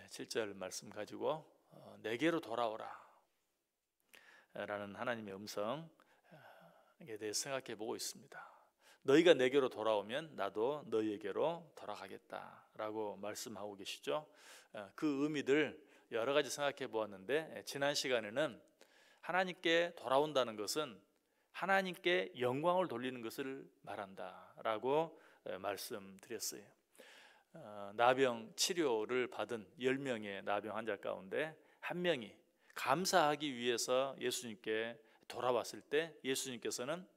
7절 말씀 가지고 내게로 돌아오라 라는 하나님의 음성에 대해 생각해 보고 있습니다. 너희가 내게로 돌아오면 나도 너희에게로 돌아가겠다라고 말씀하고 계시죠. 그 의미들 여러 가지 생각해 보았는데, 지난 시간에는 하나님께 돌아온다는 것은 하나님께 영광을 돌리는 것을 말한다라고 말씀드렸어요. 나병 치료를 받은 10명의 나병 환자 가운데 한 명이 감사하기 위해서 예수님께 돌아왔을 때 예수님께서는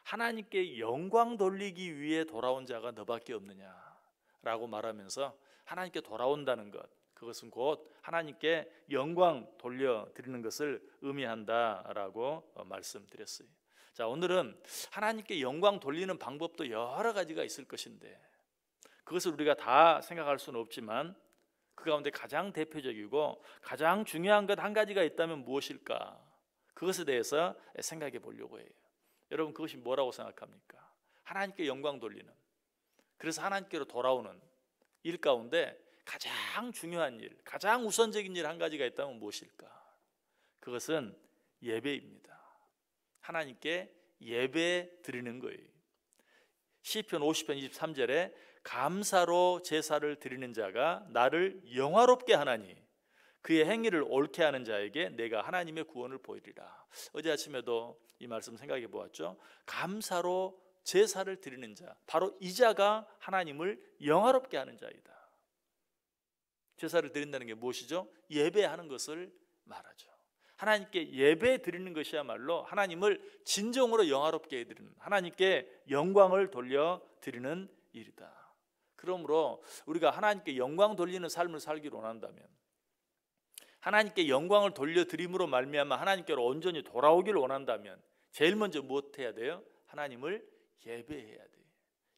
하나님께 영광 돌리기 위해 돌아온 자가 너밖에 없느냐라고 말하면서 하나님께 돌아온다는 것, 그것은 곧 하나님께 영광 돌려드리는 것을 의미한다라고 말씀드렸어요. 자, 오늘은 하나님께 영광 돌리는 방법도 여러 가지가 있을 것인데 그것을 우리가 다 생각할 수는 없지만 그 가운데 가장 대표적이고 가장 중요한 것 한 가지가 있다면 무엇일까? 그것에 대해서 생각해 보려고 해요. 여러분, 그것이 뭐라고 생각합니까? 하나님께 영광 돌리는, 그래서 하나님께로 돌아오는 일 가운데 가장 중요한 일, 가장 우선적인 일 한 가지가 있다면 무엇일까? 그것은 예배입니다. 하나님께 예배 드리는 거예요. 시편 50편 23절에 감사로 제사를 드리는 자가 나를 영화롭게 하나니 그의 행위를 옳게 하는 자에게 내가 하나님의 구원을 보이리라. 어제 아침에도 이 말씀 생각해 보았죠. 감사로 제사를 드리는 자, 바로 이 자가 하나님을 영화롭게 하는 자이다. 제사를 드린다는 게 무엇이죠? 예배하는 것을 말하죠. 하나님께 예배 드리는 것이야말로 하나님을 진정으로 영화롭게 해드리는, 하나님께 영광을 돌려드리는 일이다. 그러므로 우리가 하나님께 영광 돌리는 삶을 살기를 원한다면, 하나님께 영광을 돌려드림으로 말미암아 하나님께로 온전히 돌아오기를 원한다면 제일 먼저 무엇 해야 돼요? 하나님을 예배해야 돼요.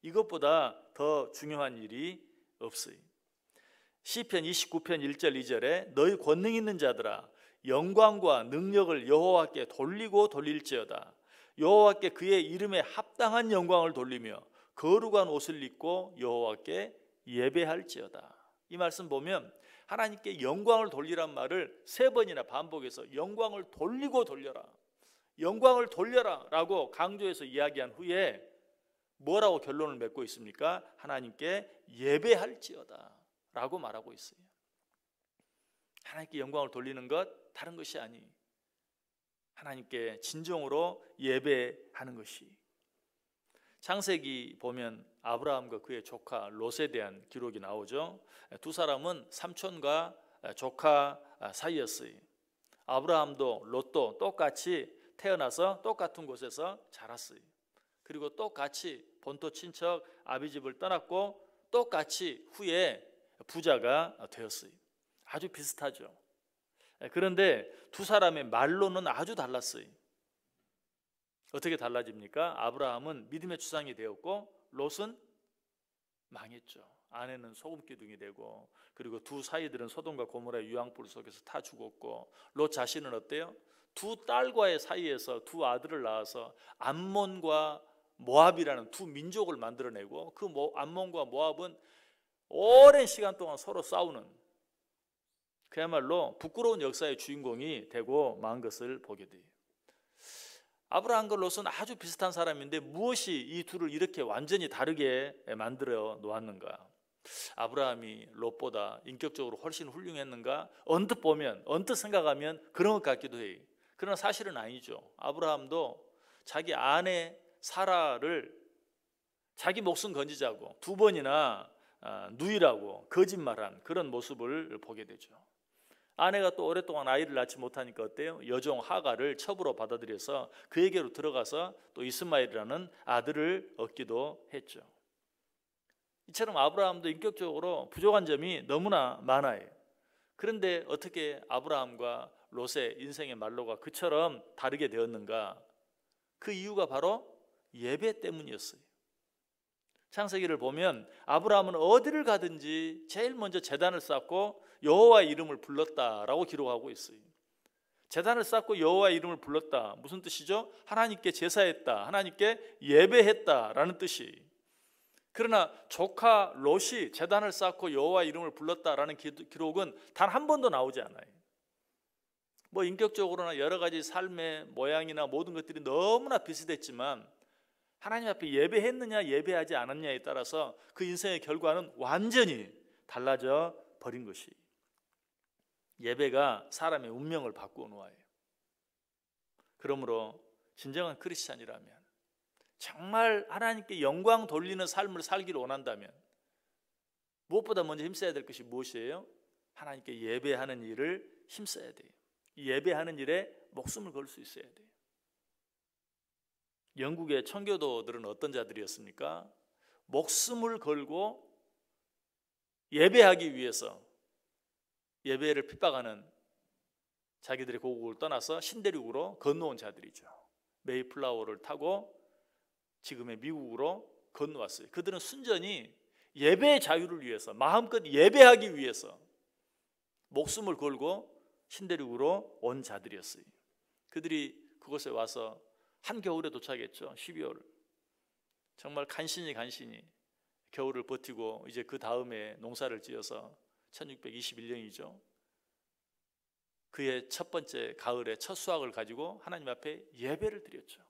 이것보다 더 중요한 일이 없어요. 시편 29편 1절 2절에 너희 권능 있는 자들아 영광과 능력을 여호와께 돌리고 돌릴지어다. 여호와께 그의 이름에 합당한 영광을 돌리며 거룩한 옷을 입고 여호와께 예배할지어다. 이 말씀 보면 하나님께 영광을 돌리란 말을 3번이나 반복해서 영광을 돌리고 돌려라, 영광을 돌려라 라고 강조해서 이야기한 후에 뭐라고 결론을 맺고 있습니까? 하나님께 예배할지어다 라고 말하고 있어요. 하나님께 영광을 돌리는 것 다른 것이 아니, 하나님께 진정으로 예배하는 것이. 창세기 보면 아브라함과 그의 조카 롯에 대한 기록이 나오죠. 두 사람은 삼촌과 조카 사이였어요. 아브라함도 롯도 똑같이 태어나서 똑같은 곳에서 자랐어요. 그리고 똑같이 본토 친척 아비집을 떠났고 똑같이 후에 부자가 되었어요. 아주 비슷하죠. 그런데 두 사람의 말로는 아주 달랐어요. 어떻게 달라집니까? 아브라함은 믿음의 주상이 되었고 롯은 망했죠. 아내는 소금기둥이 되고, 그리고 두 사이들은 소돔과 고모라의 유황불 속에서 다 죽었고, 롯 자신은 어때요? 두 딸과의 사이에서 두 아들을 낳아서 암몬과 모압이라는 두 민족을 만들어내고, 그 암몬과 모압은 오랜 시간 동안 서로 싸우는, 그야말로 부끄러운 역사의 주인공이 되고 만 것을 보게 돼요. 아브라함과 롯은 아주 비슷한 사람인데 무엇이 이 둘을 이렇게 완전히 다르게 만들어 놓았는가? 아브라함이 롯보다 인격적으로 훨씬 훌륭했는가? 언뜻 보면, 언뜻 생각하면 그런 것 같기도 해요. 그러나 사실은 아니죠. 아브라함도 자기 아내 사라를 자기 목숨 건지자고 2번이나 누이라고 거짓말한 그런 모습을 보게 되죠. 아내가 또 오랫동안 아이를 낳지 못하니까 어때요? 여종 하가를 첩으로 받아들여서 그에게로 들어가서 또 이스마엘이라는 아들을 얻기도 했죠. 이처럼 아브라함도 인격적으로 부족한 점이 너무나 많아요. 그런데 어떻게 아브라함과 롯의 인생의 말로가 그처럼 다르게 되었는가? 그 이유가 바로 예배 때문이었어요. 창세기를 보면 아브라함은 어디를 가든지 제일 먼저 제단을 쌓고 여호와의 이름을 불렀다라고 기록하고 있어요. 제단을 쌓고 여호와의 이름을 불렀다. 무슨 뜻이죠? 하나님께 제사했다, 하나님께 예배했다라는 뜻이. 그러나 조카 롯이 제단을 쌓고 여호와 이름을 불렀다라는 기록은 단 한 번도 나오지 않아요. 뭐 인격적으로나 여러 가지 삶의 모양이나 모든 것들이 너무나 비슷했지만 하나님 앞에 예배했느냐 예배하지 않았느냐에 따라서 그 인생의 결과는 완전히 달라져 버린 것이, 예배가 사람의 운명을 바꾸어 놓아요. 그러므로 진정한 크리스찬이라면, 정말 하나님께 영광 돌리는 삶을 살기를 원한다면 무엇보다 먼저 힘써야 될 것이 무엇이에요? 하나님께 예배하는 일을 힘써야 돼요. 예배하는 일에 목숨을 걸 수 있어야 돼요. 영국의 청교도들은 어떤 자들이었습니까? 목숨을 걸고 예배하기 위해서 예배를 핍박하는 자기들의 고국을 떠나서 신대륙으로 건너온 자들이죠. 메이플라워를 타고 지금의 미국으로 건너왔어요. 그들은 순전히 예배의 자유를 위해서, 마음껏 예배하기 위해서 목숨을 걸고 신대륙으로 온 자들이었어요. 그들이 그곳에 와서 한겨울에 도착했죠. 12월. 정말 간신히 겨울을 버티고 이제 그 다음에 농사를 지어서 1621년이죠. 그의 첫 번째 가을에 첫 수확을 가지고 하나님 앞에 예배를 드렸죠.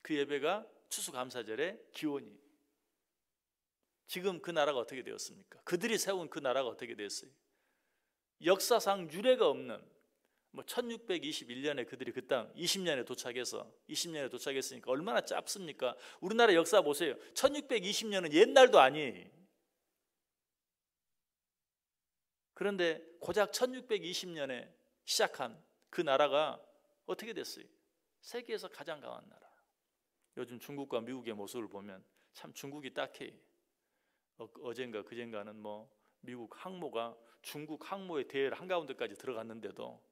그 예배가 추수감사절의 기원이. 지금 그 나라가 어떻게 되었습니까? 그들이 세운 그 나라가 어떻게 됐어요? 역사상 유례가 없는 1621년에 그들이 그 땅 20년에 도착했으니까 얼마나 짧습니까? 우리나라 역사 보세요. 1620년은 옛날도 아니에요. 그런데 고작 1620년에 시작한 그 나라가 어떻게 됐어요? 세계에서 가장 강한 나라. 요즘 중국과 미국의 모습을 보면 참 중국이 딱해. 어젠가 그젠가는 미국 항모가 중국 항모의 대열 한가운데까지 들어갔는데도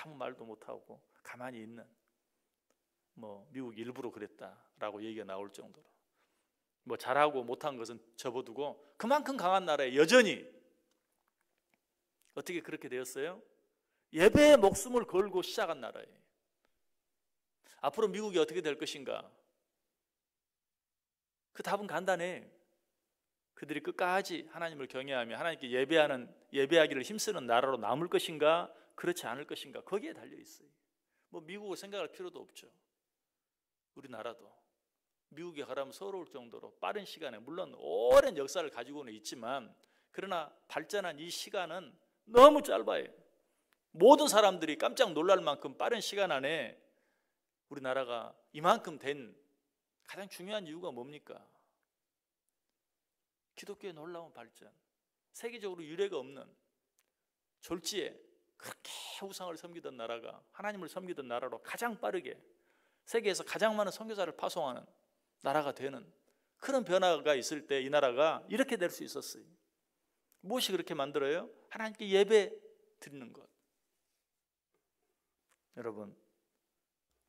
아무 말도 못하고 가만히 있는, 미국이 일부러 그랬다라고 얘기가 나올 정도로 잘하고 못한 것은 접어두고 그만큼 강한 나라에 여전히 어떻게 그렇게 되었어요? 예배에 목숨을 걸고 시작한 나라예요. 앞으로 미국이 어떻게 될 것인가? 그 답은 간단해. 그들이 끝까지 하나님을 경외하며 하나님께 예배하기를 힘쓰는 나라로 남을 것인가, 그렇지 않을 것인가, 거기에 달려 있어요. 미국을 생각할 필요도 없죠. 우리나라도 미국에 가려면 서러울 정도로 빠른 시간에, 물론 오랜 역사를 가지고는 있지만, 그러나 발전한 이 시간은 너무 짧아요. 모든 사람들이 깜짝 놀랄 만큼 빠른 시간 안에 우리나라가 이만큼 된 가장 중요한 이유가 뭡니까? 기독교의 놀라운 발전, 세계적으로 유례가 없는, 졸지에 그렇게 우상을 섬기던 나라가 하나님을 섬기던 나라로 가장 빠르게 세계에서 가장 많은 선교사를 파송하는 나라가 되는 그런 변화가 있을 때 이 나라가 이렇게 될 수 있었어요. 무엇이 그렇게 만들어요? 하나님께 예배 드리는 것. 여러분,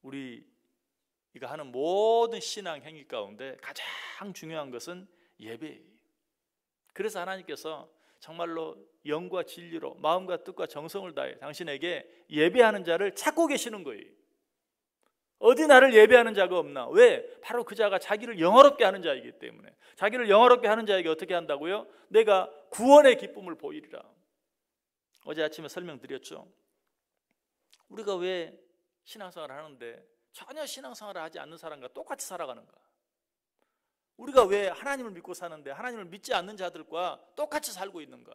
우리가 하는 모든 신앙 행위 가운데 가장 중요한 것은 예배예요. 그래서 하나님께서 정말로 영과 진리로 마음과 뜻과 정성을 다해 당신에게 예배하는 자를 찾고 계시는 거예요. 어디 나를 예배하는 자가 없나? 왜? 바로 그 자가 자기를 영화롭게 하는 자이기 때문에. 자기를 영화롭게 하는 자에게 어떻게 한다고요? 내가 구원의 기쁨을 보이리라. 어제 아침에 설명드렸죠. 우리가 왜 신앙생활을 하는데 전혀 신앙생활을 하지 않는 사람과 똑같이 살아가는가? 우리가 왜 하나님을 믿고 사는데 하나님을 믿지 않는 자들과 똑같이 살고 있는가?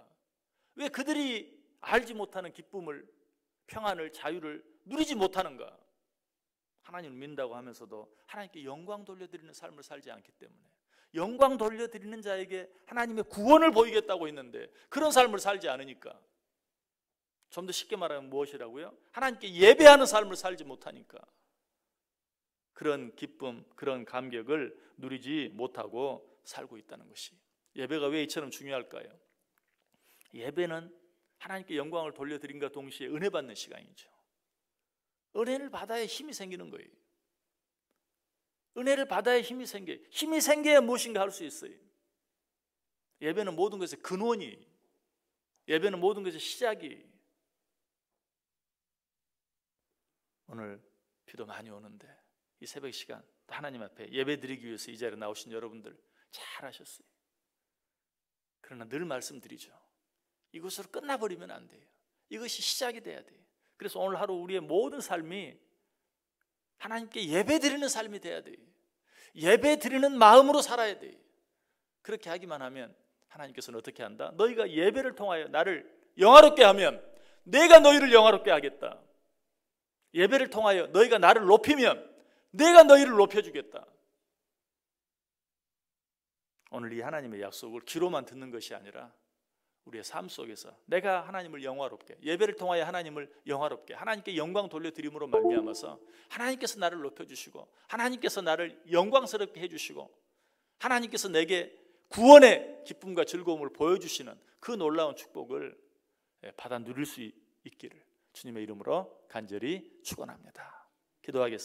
왜 그들이 알지 못하는 기쁨을, 평안을, 자유를 누리지 못하는가? 하나님을 믿는다고 하면서도 하나님께 영광 돌려드리는 삶을 살지 않기 때문에. 영광 돌려드리는 자에게 하나님의 구원을 보이겠다고 했는데 그런 삶을 살지 않으니까. 좀 더 쉽게 말하면 무엇이라고요? 하나님께 예배하는 삶을 살지 못하니까 그런 기쁨, 그런 감격을 누리지 못하고 살고 있다는 것이. 예배가 왜 이처럼 중요할까요? 예배는 하나님께 영광을 돌려드림과 동시에 은혜 받는 시간이죠. 은혜를 받아야 힘이 생기는 거예요. 은혜를 받아야 힘이 생겨요. 힘이 생겨야 무엇인가 할 수 있어요. 예배는 모든 것의 근원이, 예배는 모든 것의 시작이. 오늘 비도 많이 오는데 이 새벽 시간 하나님 앞에 예배 드리기 위해서 이 자리에 나오신 여러분들, 잘하셨어요. 그러나 늘 말씀드리죠. 이것으로 끝나버리면 안 돼요. 이것이 시작이 돼야 돼요. 그래서 오늘 하루 우리의 모든 삶이 하나님께 예배드리는 삶이 돼야 돼요. 예배드리는 마음으로 살아야 돼요. 그렇게 하기만 하면 하나님께서는 어떻게 한다? 너희가 예배를 통하여 나를 영화롭게 하면 내가 너희를 영화롭게 하겠다. 예배를 통하여 너희가 나를 높이면 내가 너희를 높여주겠다. 오늘 이 하나님의 약속을 귀로만 듣는 것이 아니라 우리의 삶 속에서 내가 하나님을 영화롭게, 예배를 통하여 하나님을 영화롭게, 하나님께 영광 돌려드림으로 말미암아서 하나님께서 나를 높여주시고 하나님께서 나를 영광스럽게 해주시고 하나님께서 내게 구원의 기쁨과 즐거움을 보여주시는 그 놀라운 축복을 받아 누릴 수 있기를 주님의 이름으로 간절히 축원합니다. 기도하겠습니다.